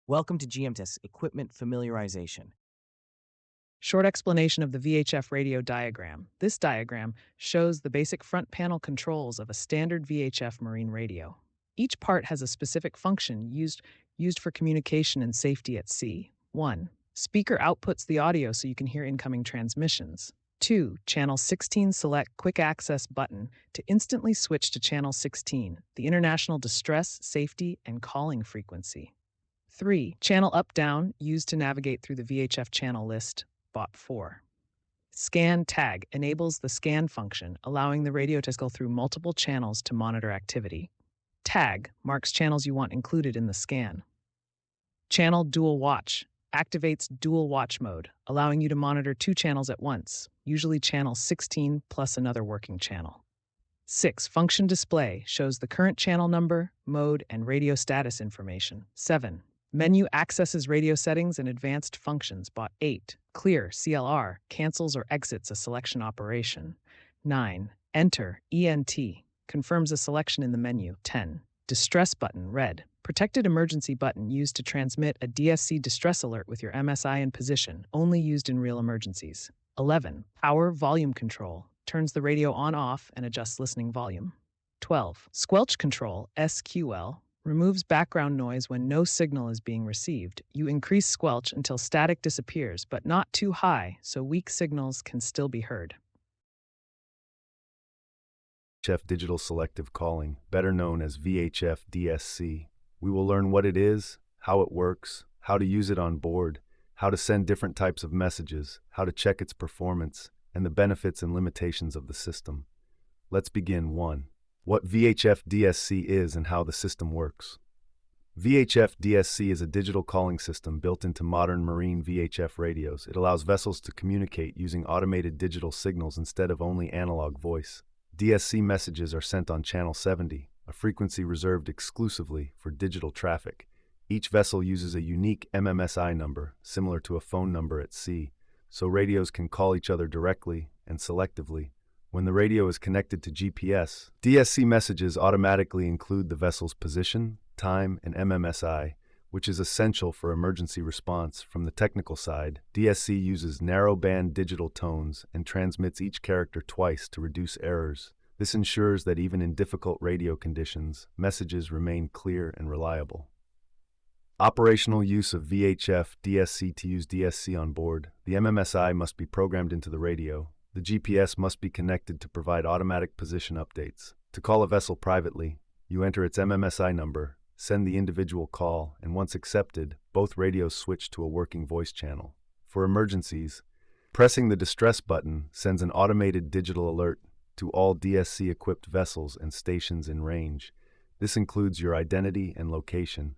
Welcome to Gmdsss Equipment Familiarization. Short explanation of the VHF radio diagram. This diagram shows the basic front panel controls of a standard VHF marine radio. Each part has a specific function used for communication and safety at sea. 1. Speaker outputs the audio so you can hear incoming transmissions. 2. Channel 16 select Quick Access button to instantly switch to Channel 16, the international distress, safety, and calling frequency. 3. Channel up-down, used to navigate through the VHF channel list, bot 4. Scan tag enables the scan function, allowing the radio to go through multiple channels to monitor activity. Tag marks channels you want included in the scan. Channel dual watch activates dual watch mode, allowing you to monitor 2 channels at once, usually channel 16 plus another working channel. 6. Function display shows the current channel number, mode, and radio status information. 7. Menu accesses radio settings and advanced functions. Bot 8. Clear, CLR, cancels or exits a selection operation. 9. Enter, ENT, confirms a selection in the menu. 10. Distress button, red. Protected emergency button used to transmit a DSC distress alert with your MSI in position, only used in real emergencies. 11. Power volume control, turns the radio on-off and adjusts listening volume. 12. Squelch control, SQL, removes background noise when no signal is being received. You increase squelch until static disappears, but not too high, so weak signals can still be heard. VHF Digital Selective Calling, better known as VHF DSC. We will learn what it is, how it works, how to use it on board, how to send different types of messages, how to check its performance, and the benefits and limitations of the system. Let's begin. 1. What VHF DSC is and how the system works. VHF DSC is a digital calling system built into modern marine VHF radios. It allows vessels to communicate using automated digital signals instead of only analog voice. DSC messages are sent on channel 70, a frequency reserved exclusively for digital traffic. Each vessel uses a unique MMSI number, similar to a phone number at sea, so radios can call each other directly and selectively. When the radio is connected to GPS, DSC messages automatically include the vessel's position, time, and MMSI, which is essential for emergency response. From the technical side, DSC uses narrowband digital tones and transmits each character twice to reduce errors. This ensures that even in difficult radio conditions, messages remain clear and reliable. Operational use of VHF DSC. To use DSC on board, the MMSI must be programmed into the radio. The GPS must be connected to provide automatic position updates. To call a vessel privately, you enter its MMSI number, send the individual call, and once accepted, both radios switch to a working voice channel. For emergencies, pressing the distress button sends an automated digital alert to all DSC-equipped vessels and stations in range. This includes your identity and location.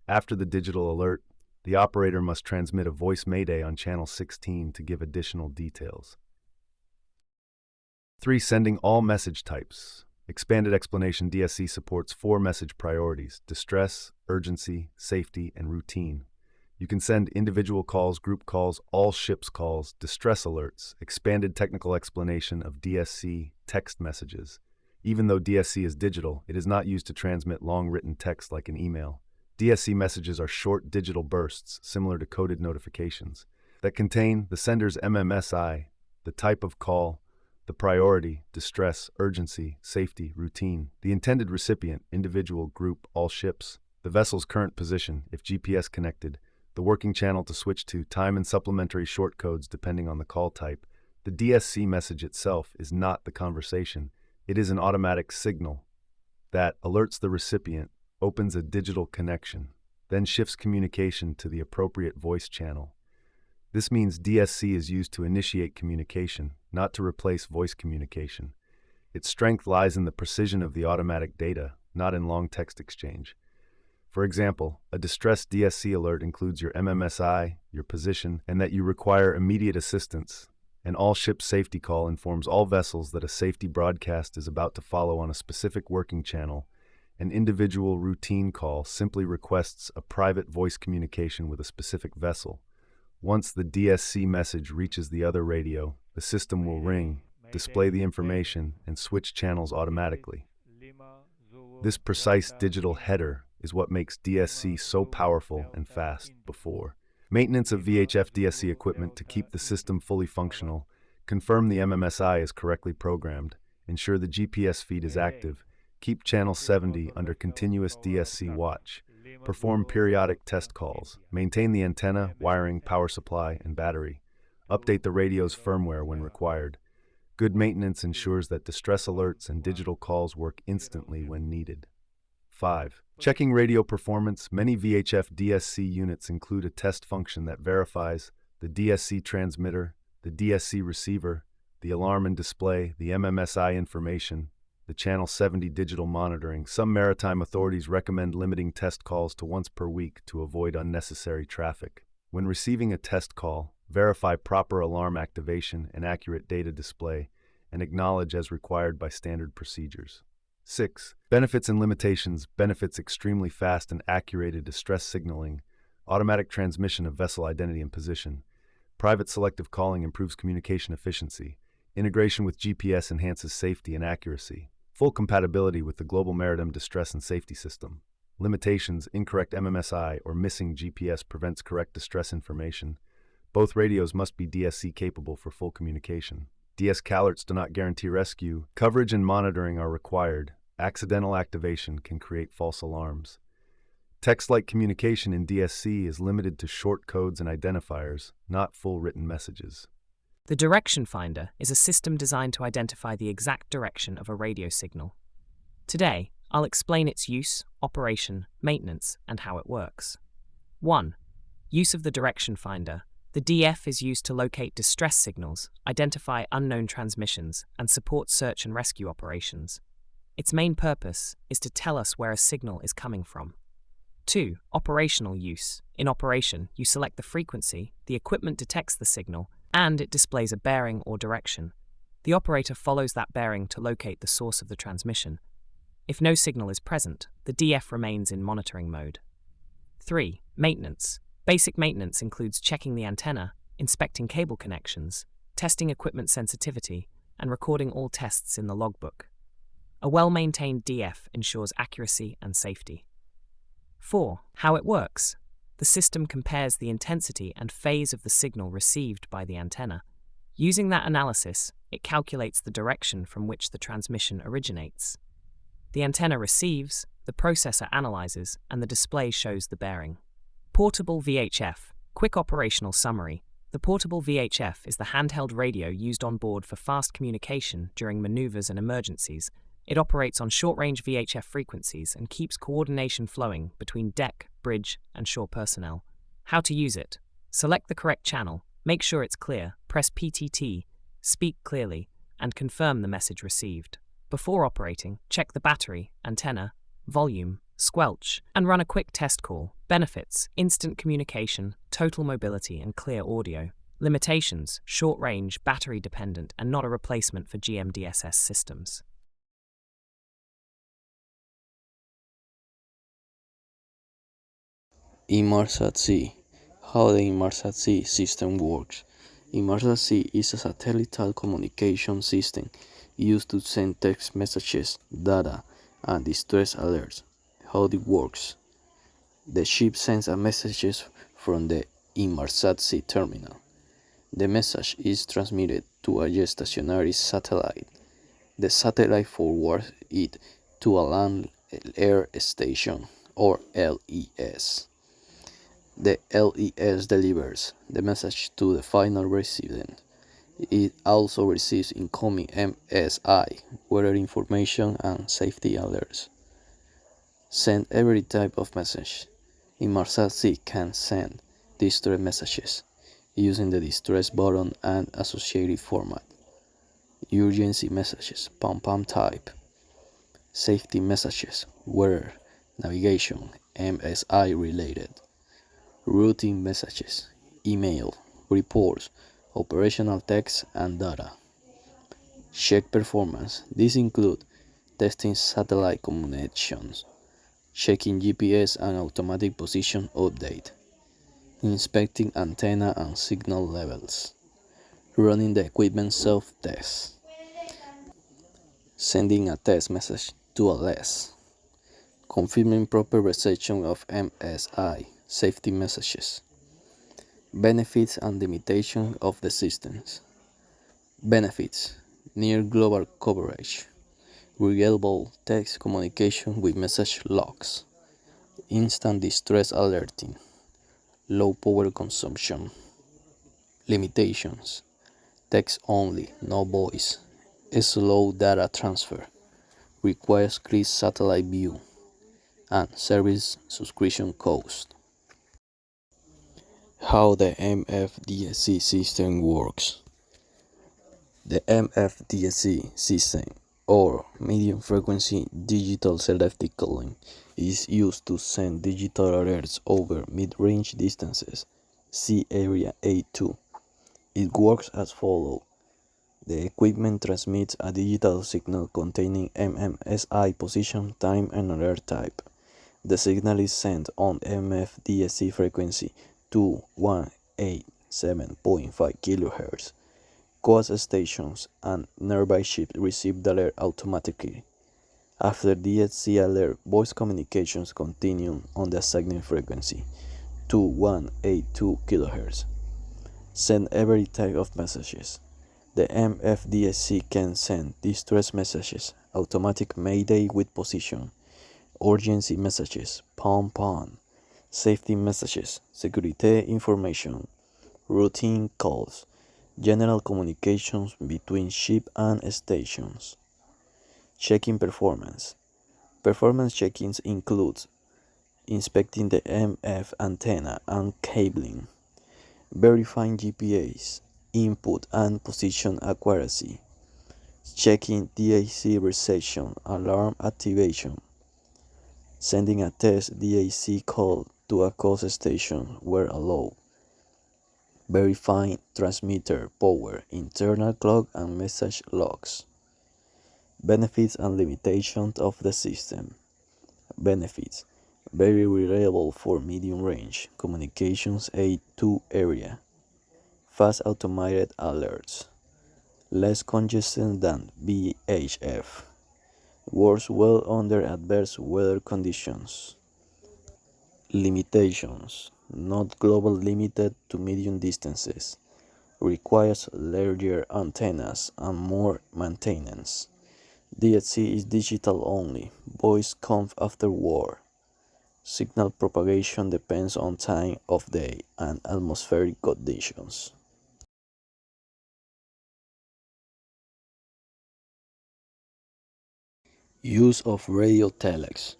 After the digital alert, the operator must transmit a voice mayday on channel 16 to give additional details. 3. Sending all message types. Expanded explanation. DSC supports 4 message priorities: distress, urgency, safety, and routine. You can send individual calls, group calls, all ships calls, distress alerts. Expanded technical explanation of DSC text messages. Even though DSC is digital, it is not used to transmit long written text like an email. DSC messages are short digital bursts, similar to coded notifications, that contain the sender's MMSI, the type of call, the priority, distress, urgency, safety, routine, the intended recipient, individual, group, all ships, the vessel's current position, if GPS connected, the working channel to switch to, time and supplementary short codes depending on the call type. The DSC message itself is not the conversation. It is an automatic signal that alerts the recipient, opens a digital connection, then shifts communication to the appropriate voice channel. This means DSC is used to initiate communication, not to replace voice communication. Its strength lies in the precision of the automatic data, not in long text exchange. For example, a distress DSC alert includes your MMSI, your position, and that you require immediate assistance. An all-ship safety call informs all vessels that a safety broadcast is about to follow on a specific working channel. An individual routine call simply requests a private voice communication with a specific vessel. Once the DSC message reaches the other radio, the system will ring, display the information, and switch channels automatically. This precise digital header is what makes DSC so powerful and fast before. Maintenance of VHF DSC equipment to keep the system fully functional, confirm the MMSI is correctly programmed, ensure the GPS feed is active, keep channel 70 under continuous DSC watch, perform periodic test calls, maintain the antenna, wiring, power supply, and battery, update the radio's firmware when required. Good maintenance ensures that distress alerts and digital calls work instantly when needed. 5. Checking radio performance. Many VHF DSC units include a test function that verifies the DSC transmitter, the DSC receiver, the alarm and display, the MMSI information, the channel 70 digital monitoring. Some maritime authorities recommend limiting test calls to once per week to avoid unnecessary traffic. When receiving a test call, verify proper alarm activation and accurate data display, and acknowledge as required by standard procedures. 6. Benefits and limitations. Benefits: extremely fast and accurate distress signaling, automatic transmission of vessel identity and position. Private selective calling improves communication efficiency. Integration with GPS enhances safety and accuracy. Full compatibility with the Global Maritime Distress and Safety System. Limitations: incorrect MMSI or missing GPS prevents correct distress information. Both radios must be DSC capable for full communication. DS alerts do not guarantee rescue. Coverage and monitoring are required. Accidental activation can create false alarms. Text-like communication in DSC is limited to short codes and identifiers, not full written messages. The Direction Finder is a system designed to identify the exact direction of a radio signal. Today, I'll explain its use, operation, maintenance, and how it works. 1. Use of the Direction Finder. The DF is used to locate distress signals, identify unknown transmissions, and support search and rescue operations. Its main purpose is to tell us where a signal is coming from. 2. Operational use. In operation, you select the frequency, the equipment detects the signal, and it displays a bearing or direction. The operator follows that bearing to locate the source of the transmission. If no signal is present, the DF remains in monitoring mode. 3. Maintenance. Basic maintenance includes checking the antenna, inspecting cable connections, testing equipment sensitivity, and recording all tests in the logbook. A well-maintained DF ensures accuracy and safety. 4. How it works. The system compares the intensity and phase of the signal received by the antenna. Using that analysis, it calculates the direction from which the transmission originates. The antenna receives, the processor analyzes, and the display shows the bearing. Portable VHF. Quick operational summary. The portable VHF is the handheld radio used on board for fast communication during maneuvers and emergencies. It operates on short-range VHF frequencies and keeps coordination flowing between deck, bridge, and shore personnel. How to use it. Select the correct channel, make sure it's clear, press PTT, speak clearly, and confirm the message received. Before operating, check the battery, antenna, volume, squelch, and run a quick test call. Benefits: instant communication, total mobility, and clear audio. Limitations: short-range, battery-dependent, and not a replacement for Gmdsss systems. Inmarsat-C. How the Inmarsat-C system works. Inmarsat-C is a satellite communication system used to send text messages, data, and distress alerts. How it works. The ship sends a message from the Inmarsat-C terminal. The message is transmitted to a geostationary satellite. The satellite forwards it to a land air station, or LES. The LES delivers the message to the final recipient. It also receives incoming MSI, weather information, and safety alerts. Send every type of message. Inmarsat-C can send distress messages using the distress button and associated format. Urgency messages, pom-pom type. Safety messages, weather, navigation, MSI related. Routine messages, email, reports, operational text, and data. Check performance. These include testing satellite communications, checking GPS and automatic position update, inspecting antenna and signal levels, running the equipment self-test, sending a test message to a LES, confirming proper reception of MSI safety messages. Benefits and limitations of the systems. Benefits: near global coverage, reliable text communication with message logs, instant distress alerting, low power consumption. Limitations: text only, no voice, slow data transfer, requires clear satellite view, and service subscription cost. How the MFDSC system works. The MFDSC system, or medium frequency digital selective calling, is used to send digital alerts over mid-range distances. See area A2. It works as follows. The equipment transmits a digital signal containing MMSI position, time, and alert type. The signal is sent on MFDSC frequency 2187.5 kHz. Coast stations and nearby ships receive the alert automatically. After DSC alert, voice communications continue on the assigned frequency 2182 kHz. Send every type of messages. The MFDSC can send distress messages, automatic mayday with position, urgency messages, pom-pom, safety messages, security information, routine calls, general communications between ship and stations. Checking performance. Performance check-ins include inspecting the MF antenna and cabling, verifying GPS input and position accuracy, checking DAC reception, alarm activation, sending a test DAC call to a coast station where allowed, verifying transmitter power, internal clock and message logs. Benefits and limitations of the system. Benefits: very reliable for medium range communications A2 area, fast automated alerts, less congestion than VHF, works well under adverse weather conditions. Limitations: not global, limited to medium distances, requires larger antennas and more maintenance. DSC is digital only, voice comes afterward. Signal propagation depends on time of day and atmospheric conditions. Use of radio telex.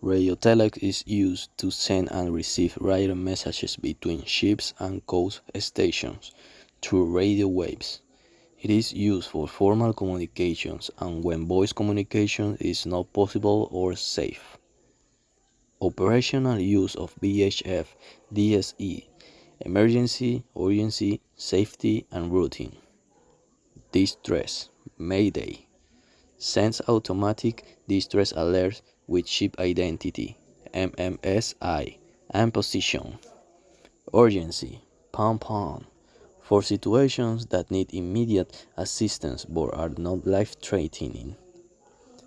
Radio telex is used to send and receive radio messages between ships and coast stations through radio waves. It is used for formal communications and when voice communication is not possible or safe. Operational use of VHF DSE: emergency, urgency, safety, and routine. Distress, mayday, sends automatic distress alerts with ship identity, MMSI, and position. Urgency, pom-pom, for situations that need immediate assistance but are not life-threatening.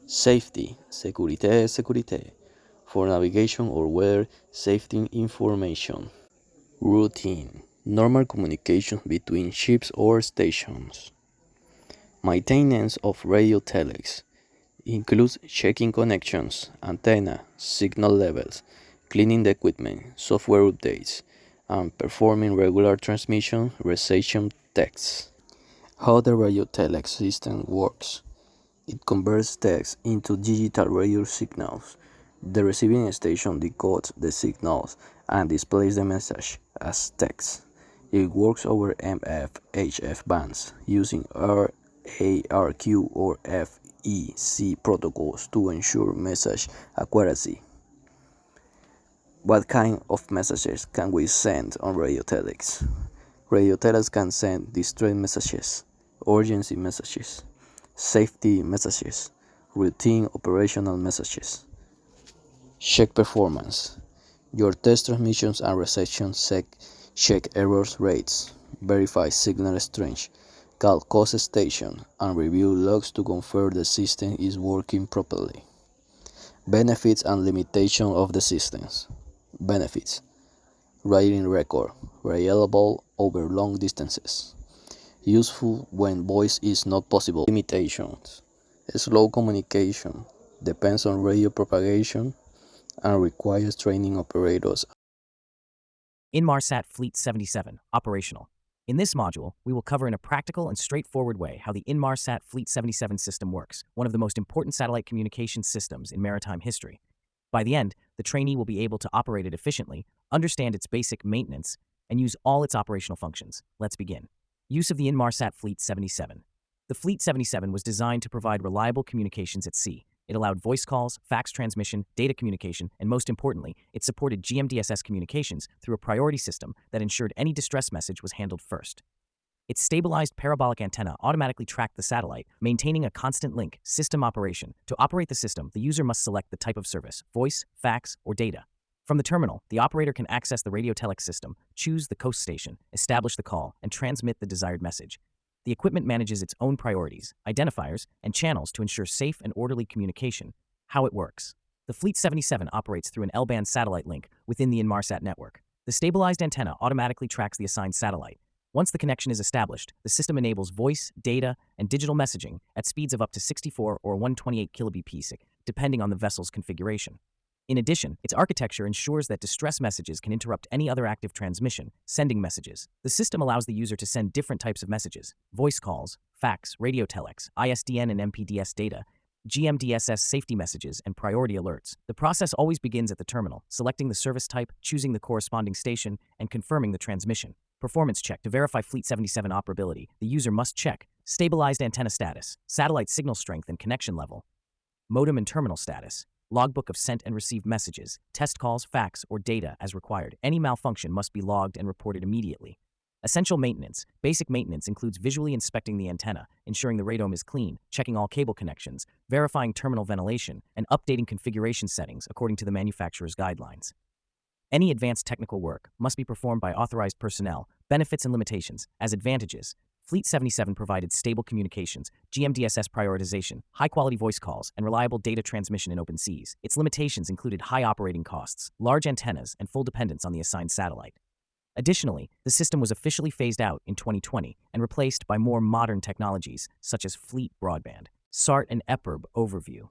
Safety, security, for navigation or weather safety information. Routine, normal communication between ships or stations. Maintenance of radio telex includes checking connections, antenna, signal levels, cleaning the equipment, software updates, and performing regular transmission reception tests. How the radio telex system works. It converts text into digital radio signals. The receiving station decodes the signals and displays the message as text. It works over MF/HF bands using RARQ or FEC protocols to ensure message accuracy. What kind of messages can we send on radio telex? Radio telex can send distress messages, urgency messages, safety messages, routine operational messages. Check performance. Your test transmissions and receptions check error rates, verify signal strength, call coast station, and review logs to confirm the system is working properly. Benefits and limitation of the systems. Benefits. Writing record, reliable over long distances. Useful when voice is not possible. Limitations. Slow communication, depends on radio propagation, and requires training operators. Inmarsat Fleet 77, operational. In this module, we will cover in a practical and straightforward way how the Inmarsat Fleet 77 system works, one of the most important satellite communication systems in maritime history. By the end, the trainee will be able to operate it efficiently, understand its basic maintenance, and use all its operational functions. Let's begin. Use of the Inmarsat Fleet 77. The Fleet 77 was designed to provide reliable communications at sea. It allowed voice calls, fax transmission, data communication, and most importantly, it supported Gmdsss communications through a priority system that ensured any distress message was handled first. Its stabilized parabolic antenna automatically tracked the satellite, maintaining a constant link system operation. To operate the system, the user must select the type of service, voice, fax, or data. From the terminal, the operator can access the radio telex system, choose the coast station, establish the call, and transmit the desired message. The equipment manages its own priorities, identifiers, and channels to ensure safe and orderly communication. How it works. The Fleet 77 operates through an L-band satellite link within the Inmarsat network. The stabilized antenna automatically tracks the assigned satellite. Once the connection is established, the system enables voice, data, and digital messaging at speeds of up to 64 or 128 kbps, depending on the vessel's configuration. In addition, its architecture ensures that distress messages can interrupt any other active transmission, sending messages. The system allows the user to send different types of messages: voice calls, fax, radio telex, ISDN and MPDS data, Gmdsss safety messages, and priority alerts. The process always begins at the terminal, selecting the service type, choosing the corresponding station, and confirming the transmission. Performance check. To verify Fleet 77 operability, the user must check stabilized antenna status, satellite signal strength and connection level, modem and terminal status, logbook of sent and received messages, test calls, fax, or data as required. Any malfunction must be logged and reported immediately. Essential maintenance. Basic maintenance includes visually inspecting the antenna, ensuring the radome is clean, checking all cable connections, verifying terminal ventilation, and updating configuration settings according to the manufacturer's guidelines. Any advanced technical work must be performed by authorized personnel. Benefits and limitations. As advantages, Fleet 77 provided stable communications, Gmdsss prioritization, high-quality voice calls, and reliable data transmission in open seas. Its limitations included high operating costs, large antennas, and full dependence on the assigned satellite. Additionally, the system was officially phased out in 2020 and replaced by more modern technologies, such as Fleet Broadband. SART and EPIRB overview.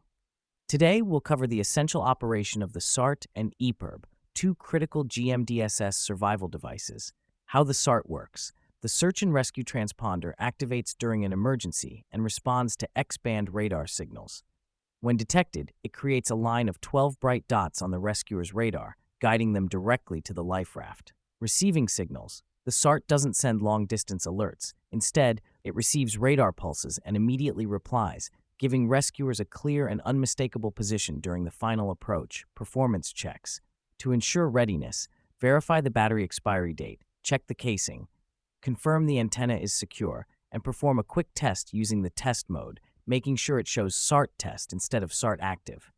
Today, we'll cover the essential operation of the SART and EPIRB, two critical Gmdsss survival devices. How the SART works. The search and rescue transponder activates during an emergency and responds to X-band radar signals. When detected, it creates a line of 12 bright dots on the rescuer's radar, guiding them directly to the life raft. Receiving signals. The SART doesn't send long-distance alerts. Instead, it receives radar pulses and immediately replies, giving rescuers a clear and unmistakable position during the final approach. Performance checks. To ensure readiness, verify the battery expiry date, check the casing, confirm the antenna is secure, and perform a quick test using the test mode, making sure it shows SART test instead of SART active.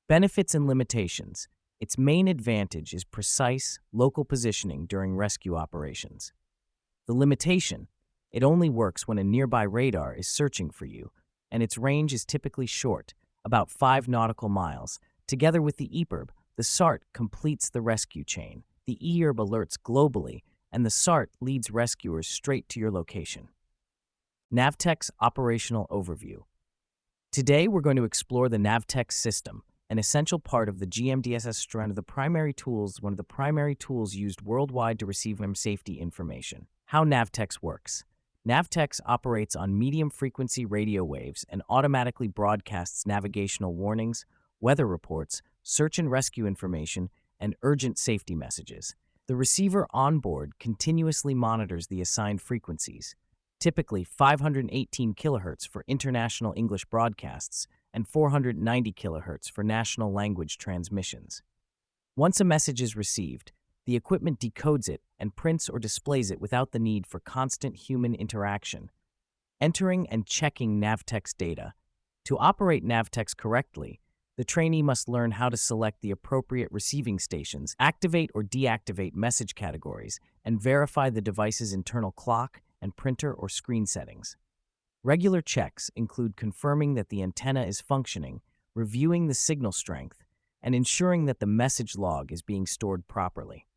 Benefits and limitations. Its main advantage is precise, local positioning during rescue operations. The limitation. It only works when a nearby radar is searching for you, and its range is typically short, about 5 nautical miles. Together with the EPIRB, the SART completes the rescue chain. The EPIRB alerts globally, and the SART leads rescuers straight to your location. Navtex operational overview. Today, we're going to explore the Navtex system, an essential part of the Gmdsss strand of one of the primary tools used worldwide to receive safety information. How Navtex works. Navtex operates on medium-frequency radio waves and automatically broadcasts navigational warnings, weather reports, search and rescue information, and urgent safety messages. The receiver on board continuously monitors the assigned frequencies, typically 518 kHz for international English broadcasts and 490 kHz for national language transmissions. Once a message is received, the equipment decodes it and prints or displays it without the need for constant human interaction. Entering and checking Navtex data. To operate Navtex correctly, the trainee must learn how to select the appropriate receiving stations, activate or deactivate message categories, and verify the device's internal clock and printer or screen settings. Regular checks include confirming that the antenna is functioning, reviewing the signal strength, and ensuring that the message log is being stored properly.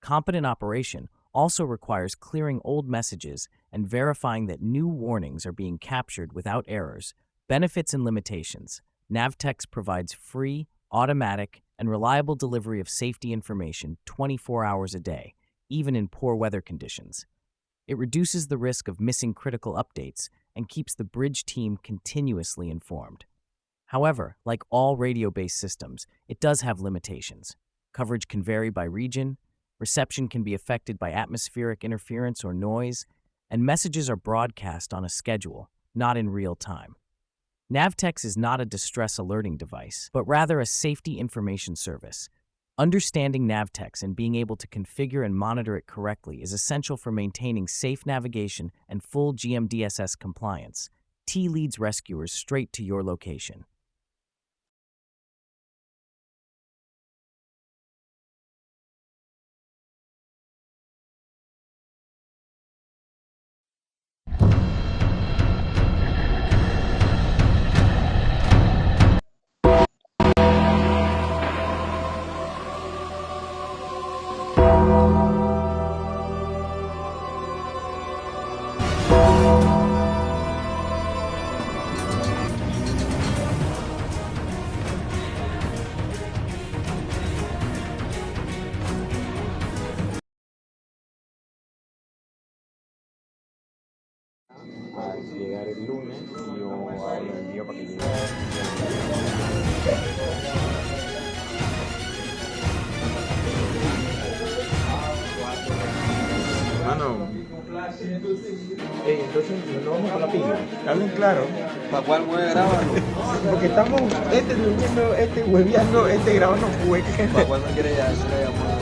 Competent operation also requires clearing old messages and verifying that new warnings are being captured without errors. Benefits and limitations. Navtex provides free, automatic, and reliable delivery of safety information 24 hours a day, even in poor weather conditions. It reduces the risk of missing critical updates and keeps the bridge team continuously informed. However, like all radio-based systems, it does have limitations. Coverage can vary by region, reception can be affected by atmospheric interference or noise, and messages are broadcast on a schedule, not in real time. Navtex is not a distress alerting device, but rather a safety information service. Understanding Navtex and being able to configure and monitor it correctly is essential for maintaining safe navigation and full Gmdsss compliance. T leads rescuers straight to your location. A llegar el lunes y yo lo envío para que llegue. Mano, entonces nos vamos con la pila. Hablen claro. ¿Para cuál voy a grabar? Porque estamos, durmiendo, hueveando, grabando juguetes. ¿Para cuál no quiere ya?